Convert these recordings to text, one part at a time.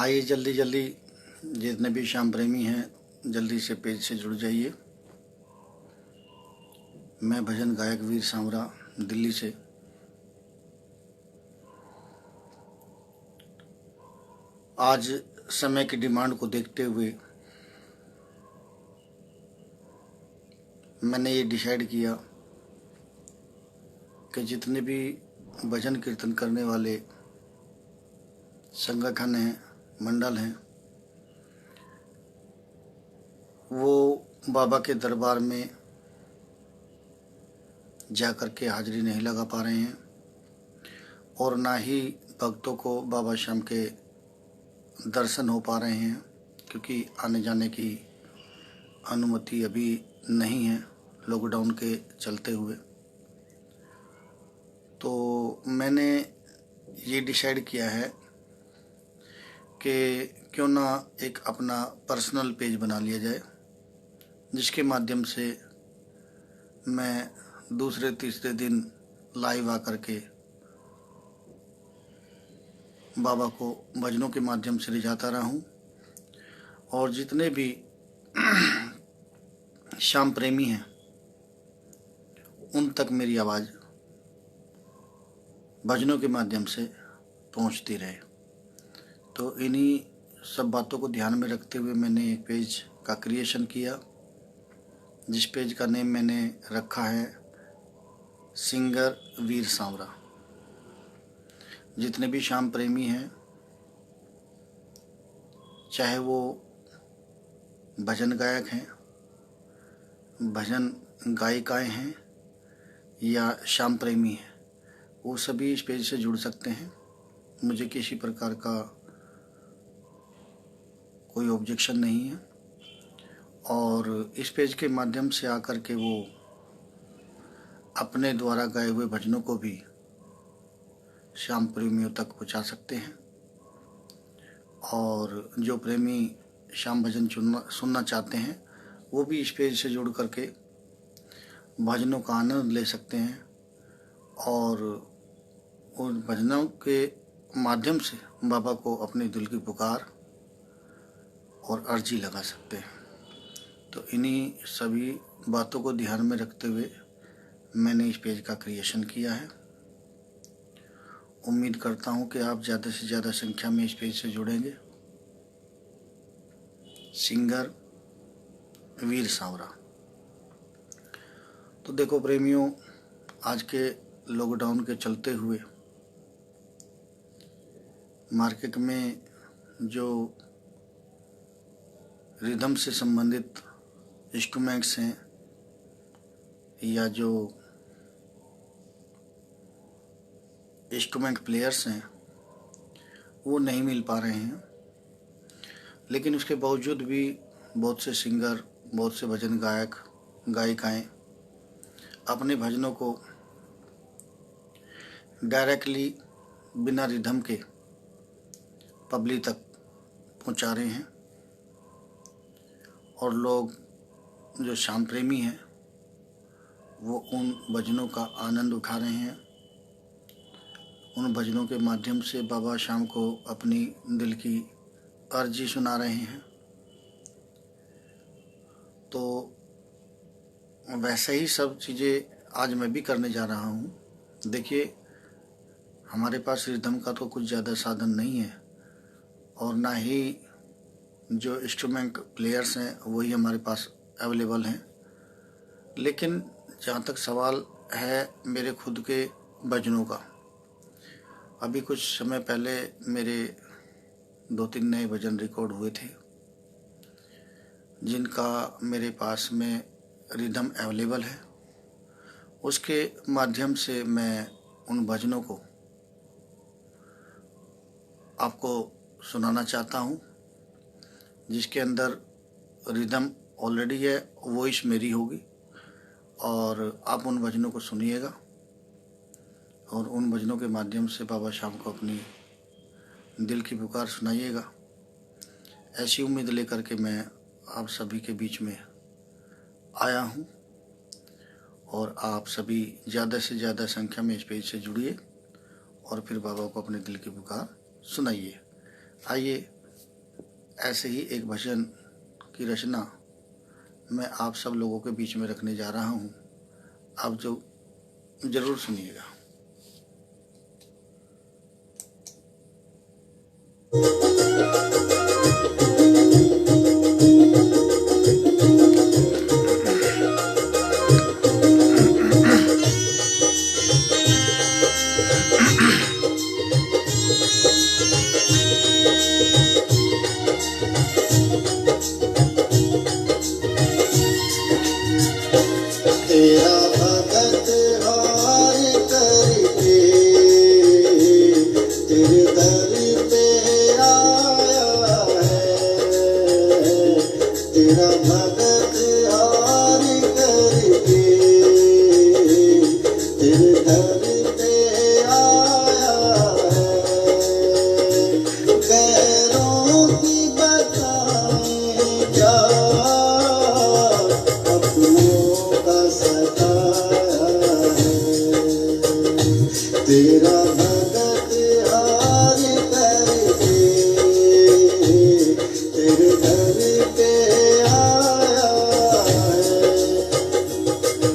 आइए जल्दी जल्दी जितने भी श्याम प्रेमी हैं जल्दी से पेज से जुड़ जाइए। मैं भजन गायक वीर सांवरा दिल्ली से। आज समय की डिमांड को देखते हुए मैंने ये डिसाइड किया कि जितने भी भजन कीर्तन करने वाले संगठन हैं, मंडल हैं, वो बाबा के दरबार में जा कर के हाजिरी नहीं लगा पा रहे हैं और ना ही भक्तों को बाबा श्याम के दर्शन हो पा रहे हैं, क्योंकि आने जाने की अनुमति अभी नहीं है लॉकडाउन के चलते हुए। तो मैंने ये डिसाइड किया है कि क्यों ना एक अपना पर्सनल पेज बना लिया जाए, जिसके माध्यम से मैं दूसरे तीसरे दिन लाइव आकर के बाबा को भजनों के माध्यम से ले जाता रहा हूँ और जितने भी श्याम प्रेमी हैं उन तक मेरी आवाज़ भजनों के माध्यम से पहुँचती रहे। तो इन्हीं सब बातों को ध्यान में रखते हुए मैंने एक पेज का क्रिएशन किया, जिस पेज का नेम मैंने रखा है सिंगर वीर सांवरा। जितने भी श्याम प्रेमी हैं, चाहे वो भजन गायक हैं, भजन गायिकाएं हैं या श्याम प्रेमी हैं, वो सभी इस पेज से जुड़ सकते हैं। मुझे किसी प्रकार का कोई ऑब्जेक्शन नहीं है और इस पेज के माध्यम से आकर के वो अपने द्वारा गाए हुए भजनों को भी श्याम प्रेमियों तक पहुंचा सकते हैं। और जो प्रेमी श्याम भजन सुनना चाहते हैं वो भी इस पेज से जुड़ करके भजनों का आनंद ले सकते हैं और उन भजनों के माध्यम से बाबा को अपने दिल की पुकार और अर्जी लगा सकते हैं। तो इन्हीं सभी बातों को ध्यान में रखते हुए मैंने इस पेज का क्रिएशन किया है। उम्मीद करता हूँ कि आप ज़्यादा से ज़्यादा संख्या में इस पेज से जुड़ेंगे। सिंगर वीर सांवरा। तो देखो प्रेमियों, आज के लॉकडाउन के चलते हुए मार्केट में जो रिदम से संबंधित इंस्ट्रूमेंट्स हैं या जो इंस्ट्रूमेंट प्लेयर्स हैं वो नहीं मिल पा रहे हैं, लेकिन उसके बावजूद भी बहुत से सिंगर, बहुत से भजन गायक गायिकाएं अपने भजनों को डायरेक्टली बिना रिदम के पब्लिक तक पहुंचा रहे हैं और लोग जो श्याम प्रेमी हैं वो उन भजनों का आनंद उठा रहे हैं। उन भजनों के माध्यम से बाबा श्याम को अपनी दिल की अर्जी सुना रहे हैं। तो वैसे ही सब चीज़ें आज मैं भी करने जा रहा हूँ। देखिए, हमारे पास रिदम का तो कुछ ज़्यादा साधन नहीं है और ना ही जो इंस्ट्रूमेंट प्लेयर्स हैं वही हमारे पास अवेलेबल हैं, लेकिन जहाँ तक सवाल है मेरे खुद के भजनों का, अभी कुछ समय पहले मेरे 2-3 नए भजन रिकॉर्ड हुए थे जिनका मेरे पास में रिदम अवेलेबल है। उसके माध्यम से मैं उन भजनों को आपको सुनाना चाहता हूँ, जिसके अंदर रिदम ऑलरेडी है, वॉइस मेरी होगी और आप उन भजनों को सुनिएगा और उन भजनों के माध्यम से बाबा श्याम को अपनी दिल की पुकार सुनाइएगा। ऐसी उम्मीद लेकर के मैं आप सभी के बीच में आया हूँ और आप सभी ज़्यादा से ज़्यादा संख्या में इस पेज से जुड़िए और फिर बाबा को अपने दिल की पुकार सुनाइए। आइए ऐसे ही एक भजन की रचना मैं आप सब लोगों के बीच में रखने जा रहा हूँ। आप जो जरूर सुनिएगा। तेरा भगत हार करके तेरे दर पे आया है। तेरा भगत हार करके तेरे दर पे आया है। गैरों की बताएं क्या, तेरा भगत हार करके तेरे दर पे आया है।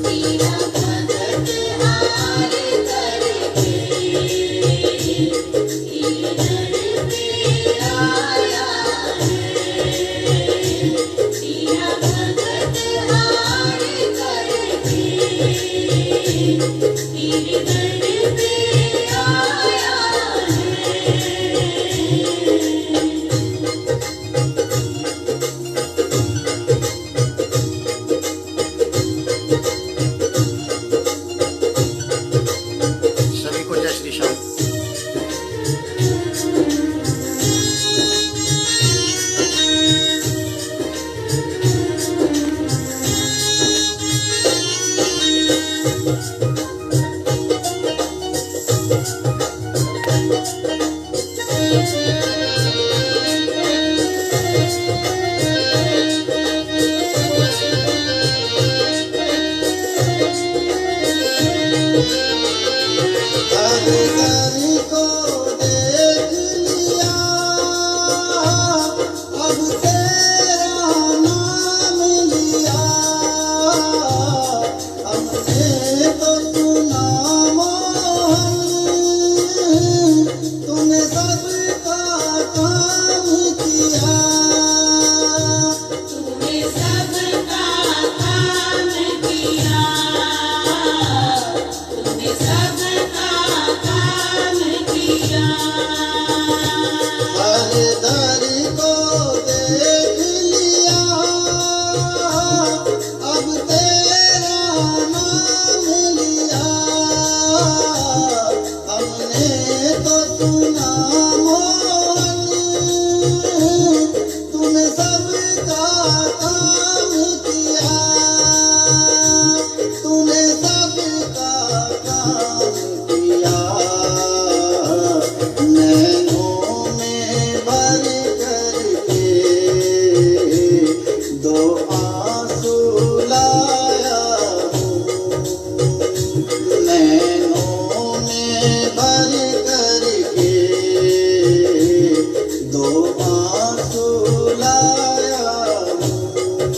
तेरा भगत हार करके तेरे दर पे आया है। तेरा भगत हार करके तेरे दर पे आया सभी को जय श्री श्याम। दर को देख लिया, अब तेरा नाम लिया। हमने तो सुना मोहन, तूने सबका काम किया। तूने सबका काम किया। तूने सबका काम किया। हर दर को देख लिया, अब तेरा नाम लिया। हमने तो सुना मोहन, तूने सबका काम किया। तूने सबका काम किया। नैनों में भर करके दो आंसू लाया हूँ। नैनों में भर करके दो आंसू लाया हूँ।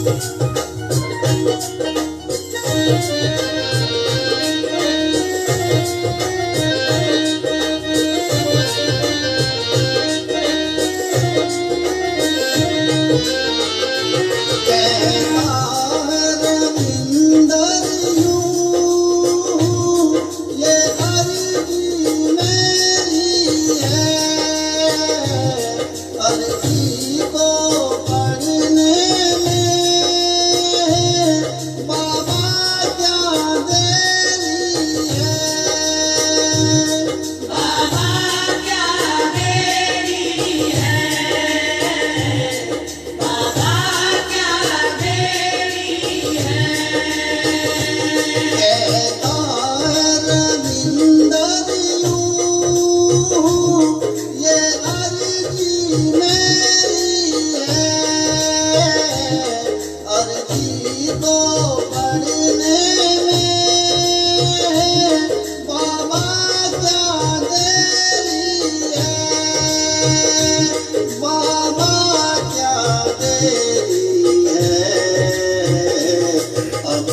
कहता है रविंदर यूं, ये अर्जी मेरी है, अर्जी को पढ़ने में बाबा क्या देरी है। बाबा क्या देरी है, बाबा क्या देरी है। कहता है रविंदर यूं, ये अर्जी मेरी है, अर्जी को पढ़ने में बाबा क्या देरी है, बाबा क्या देरी है। अब